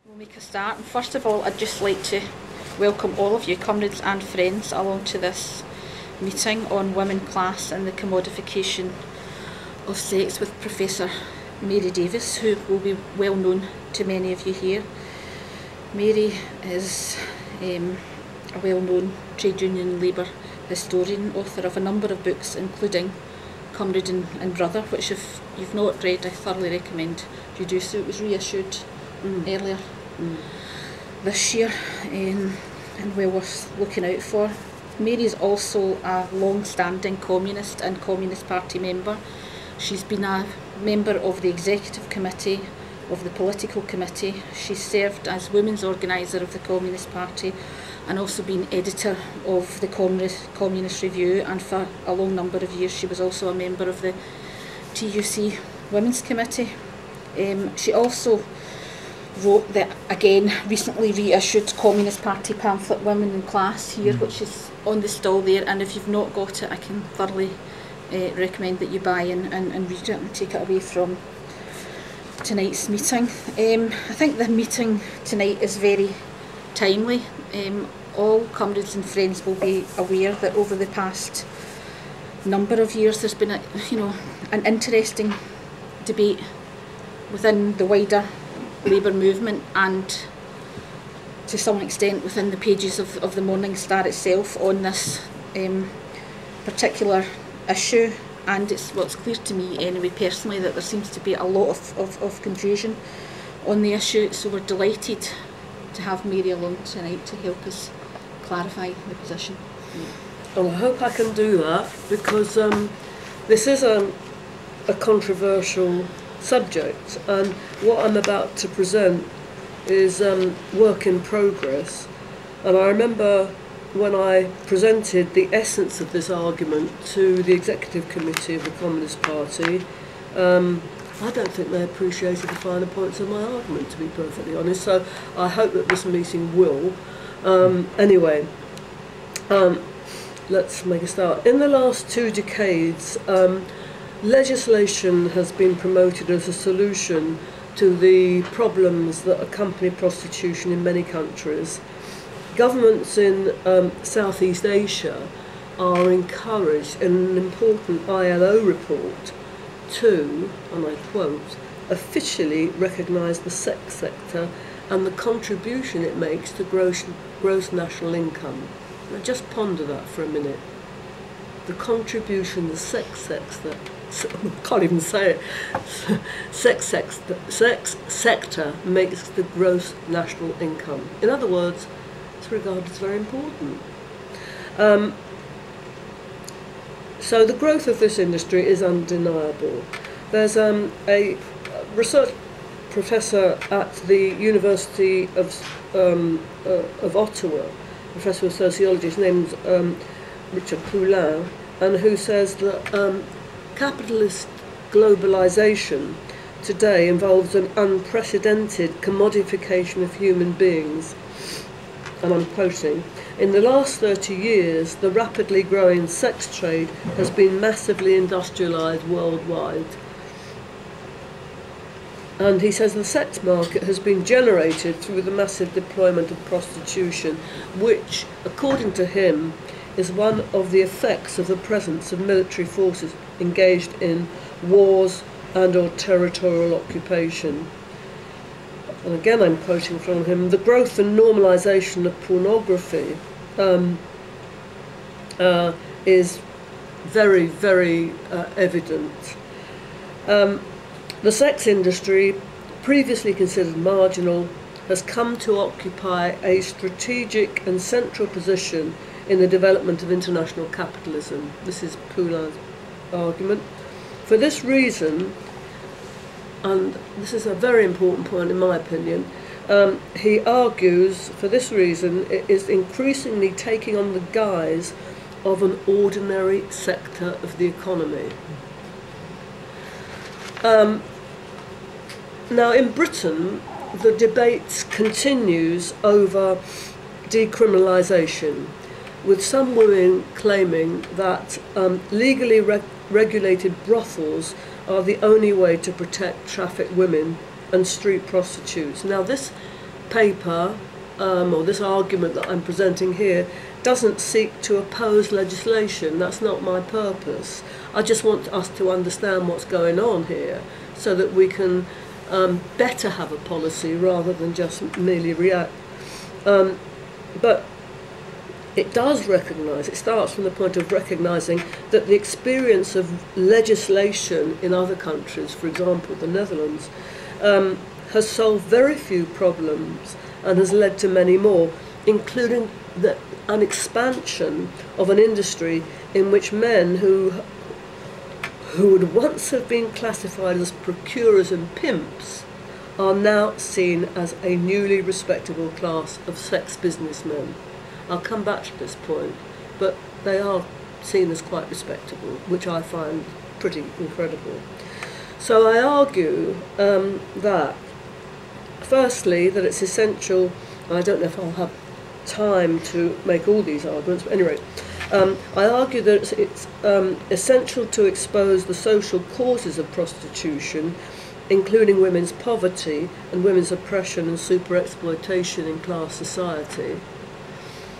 We'll make a start, and first of all I'd just like to welcome all of you, comrades and friends, along to this meeting on women, class and the commodification of sex with Professor Mary Davis, who will be well known to many of you here. Mary is a well-known trade union and labour historian, author of a number of books including Comrade and Brother, which if you've not read I thoroughly recommend you do so. It was reissued earlier this year and well worth looking out for. Mary is also a long-standing communist and Communist Party member. She's been a member of the Executive Committee, of the Political Committee. She's served as Women's Organiser of the Communist Party and also been editor of the Communist Review, and for a long number of years she was also a member of the TUC Women's Committee. She also wrote the, again, recently reissued Communist Party pamphlet Women in Class here, which is on the stall there, and if you've not got it I can thoroughly recommend that you buy and read it and take it away from tonight's meeting. I think the meeting tonight is very timely. All comrades and friends will be aware that over the past number of years there's been an interesting debate within the wider labour movement and to some extent within the pages of the Morning Star itself on this particular issue, and it's what's clear to me anyway personally that there seems to be a lot of confusion on the issue, so we're delighted to have Mary along tonight to help us clarify the position. Well, I hope I can do that because this is a controversial subject, and what I'm about to present is work in progress. And I remember when I presented the essence of this argument to the Executive Committee of the Communist Party, I don't think they appreciated the finer points of my argument, to be perfectly honest, so I hope that this meeting will. Anyway, let's make a start. In the last 2 decades, legislation has been promoted as a solution to the problems that accompany prostitution in many countries. Governments in Southeast Asia are encouraged in an important ILO report to, and I quote, officially recognise the sex sector and the contribution it makes to gross national income. Now just ponder that for a minute. The contribution the sex sector, I can't even say it, sex sector makes the gross national income. In other words, it's regarded as very important. So the growth of this industry is undeniable. There's a research professor at the University of Ottawa, professor of sociology, his name's Richard Poulin, and who says that capitalist globalisation today involves an unprecedented commodification of human beings. And I'm quoting, "In the last 30 years, the rapidly growing sex trade has been massively industrialised worldwide." And he says the sex market has been generated through the massive deployment of prostitution, which, according to him, is one of the effects of the presence of military forces engaged in wars and or territorial occupation. And again I'm quoting from him, "The growth and normalisation of pornography is very, very evident. The sex industry, previously considered marginal, has come to occupy a strategic and central position in the development of international capitalism." This is Poulin's argument. "For this reason," and this is a very important point in my opinion, he argues, "for this reason it is increasingly taking on the guise of an ordinary sector of the economy." Now in Britain the debate continues over decriminalisation, with some women claiming that legally regulated brothels are the only way to protect trafficked women and street prostitutes. Now this paper, or this argument that I'm presenting here, doesn't seek to oppose legislation. That's not my purpose. I just want us to understand what's going on here so that we can better have a policy rather than just merely react. But it does recognise, it starts from the point of recognising that the experience of legislation in other countries, for example the Netherlands, has solved very few problems and has led to many more, including an expansion of an industry in which men who would once have been classified as procurers and pimps are now seen as a newly respectable class of sex businessmen. I'll come back to this point, but they are seen as quite respectable, which I find pretty incredible. So I argue that, firstly, that it's essential, I don't know if I'll have time to make all these arguments, but anyway, I argue that it's essential to expose the social causes of prostitution, including women's poverty and women's oppression and super-exploitation in class society.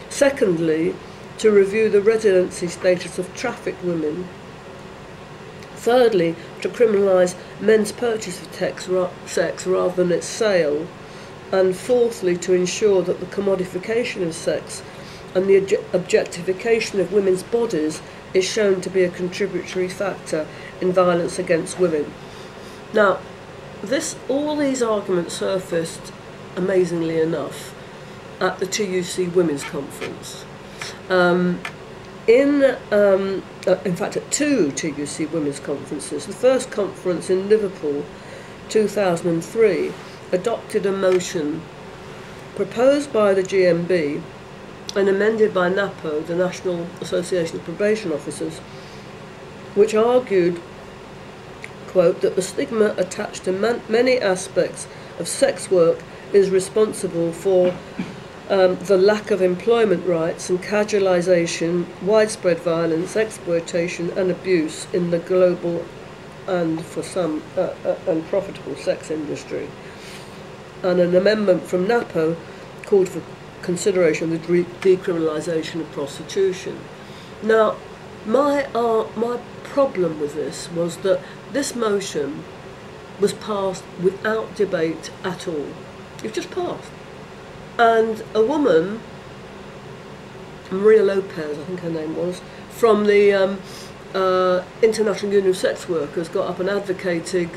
Secondly, to review the residency status of trafficked women. Thirdly, to criminalise men's purchase of sex rather than its sale. And fourthly, to ensure that the commodification of sex and the objectification of women's bodies is shown to be a contributory factor in violence against women. Now, all these arguments surfaced, amazingly enough, at the TUC Women's Conference. In fact, at two TUC Women's Conferences. The first conference in Liverpool, 2003, adopted a motion proposed by the GMB and amended by NAPO, the National Association of Probation Officers, which argued, quote, that the stigma attached to many aspects of sex work is responsible for the lack of employment rights and casualisation, widespread violence, exploitation and abuse in the global and, for some, unprofitable sex industry. And an amendment from NAPO called for consideration of the decriminalisation of prostitution. Now, my problem with this was that this motion was passed without debate at all. It just passed. And a woman, Maria Lopez, I think her name was, from the International Union of Sex Workers, got up and advocated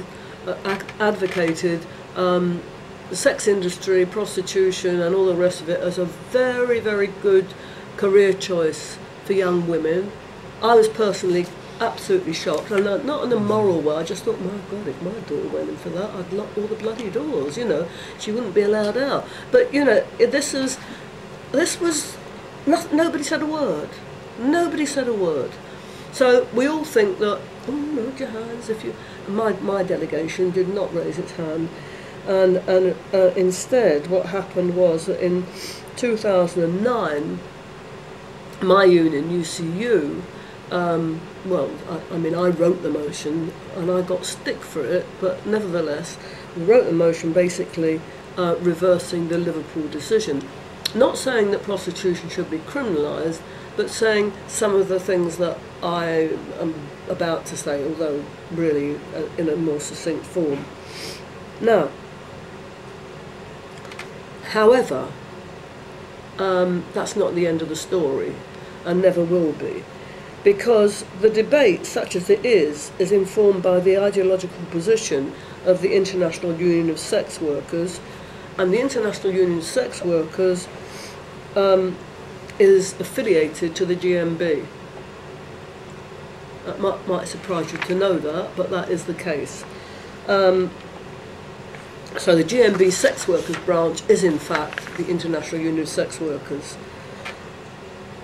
the sex industry, prostitution and all the rest of it as a very, very good career choice for young women. I was personally absolutely shocked, and not in a moral way. I just thought, my God, if my daughter went in for that, I'd lock all the bloody doors, you know. She wouldn't be allowed out. But, you know, this was, nobody said a word. Nobody said a word. So we all think that, oh, raise your hands if you... My delegation did not raise its hand. And instead, what happened was that in 2009, my union, UCU, well, I mean, I wrote the motion and I got stick for it, but nevertheless, we wrote the motion basically reversing the Liverpool decision. Not saying that prostitution should be criminalised, but saying some of the things that I am about to say, although really in a more succinct form. Now, however, that's not the end of the story, and never will be, because the debate, such as it is informed by the ideological position of the International Union of Sex Workers, and the International Union of Sex Workers is affiliated to the GMB. That might surprise you to know that, but that is the case. So the GMB Sex Workers branch is in fact the International Union of Sex Workers.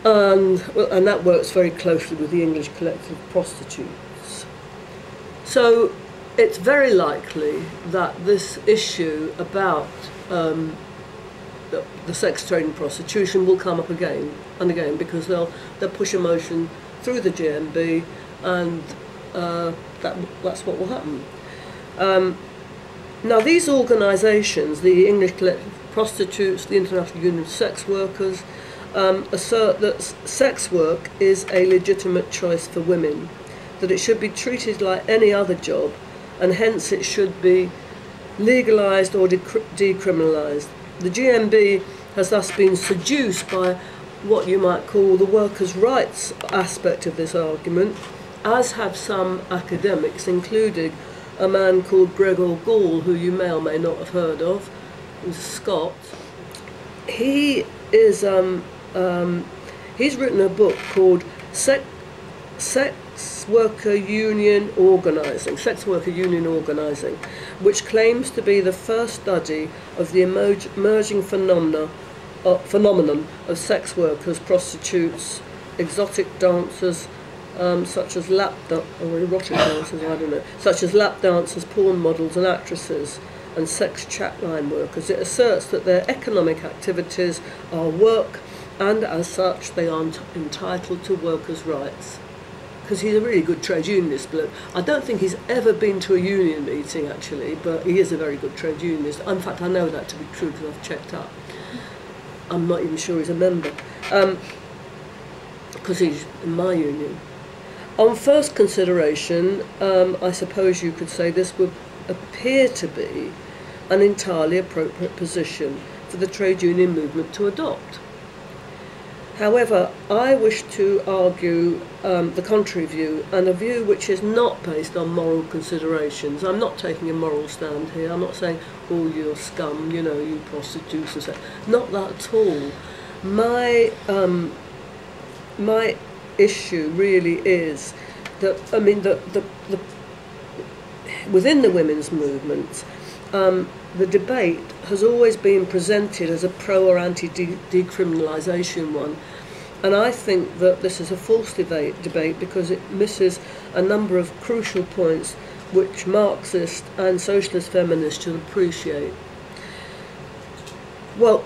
And that works very closely with the English Collective of Prostitutes. So it's very likely that this issue about the sex trade and prostitution will come up again and again, because they'll push a motion through the GMB, and that's what will happen. Now, these organisations, the English Collective of prostitutes, the International Union of Sex Workers, assert that sex work is a legitimate choice for women, that it should be treated like any other job, and hence it should be legalised or decriminalised. The GMB has thus been seduced by what you might call the workers' rights aspect of this argument, as have some academics, including a man called Gregor Gall, who you may or may not have heard of, who's a Scot. He is he's written a book called Sex Worker Union Organising, which claims to be the first study of the emerging phenomenon of sex workers, prostitutes, exotic dancers, such as erotic dancers, I don't know, such as lap dancers, porn models and actresses, and sex chatline workers. It asserts that their economic activities are work, and as such they are entitled to workers' rights. Because he's a really good trade unionist bloke. I don't think he's ever been to a union meeting, actually, but he is a very good trade unionist. In fact, I know that to be true because I've checked up. I'm not even sure he's a member, because he's in my union. On first consideration, I suppose you could say this would appear to be an entirely appropriate position for the trade union movement to adopt. However, I wish to argue the contrary view, and a view which is not based on moral considerations. I'm not taking a moral stand here. I'm not saying, oh, you're scum, you know, you prostitutes, and so. Not that at all. My issue really is that, I mean, within the women's movement, the debate has always been presented as a pro or anti-decriminalisation one, and I think that this is a false debate because it misses a number of crucial points which Marxist and socialist feminists should appreciate. Well,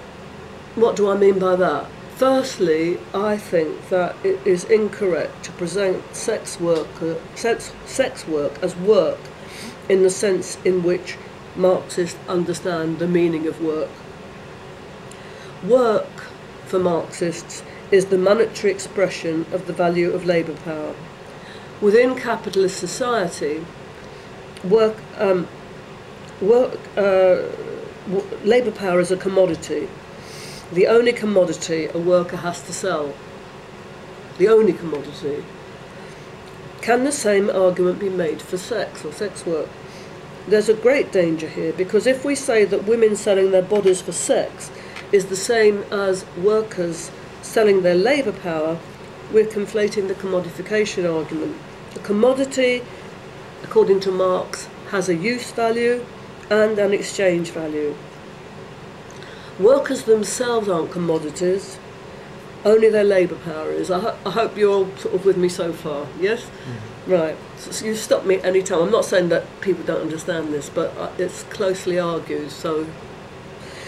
what do I mean by that? Firstly, I think that it is incorrect to present sex work as work in the sense in which Marxists understand the meaning of work. Work, for Marxists, is the monetary expression of the value of labour power. Within capitalist society, labour power is a commodity. The only commodity a worker has to sell. The only commodity. Can the same argument be made for sex or sex work? There's a great danger here, because if we say that women selling their bodies for sex is the same as workers selling their labour power, we're conflating the commodification argument. A commodity, according to Marx, has a use value and an exchange value. Workers themselves aren't commodities, only their labour power is. I hope you're all sort of with me so far, yes? Mm-hmm. Right, so you stop me any time. I'm not saying that people don't understand this, but it's closely argued, so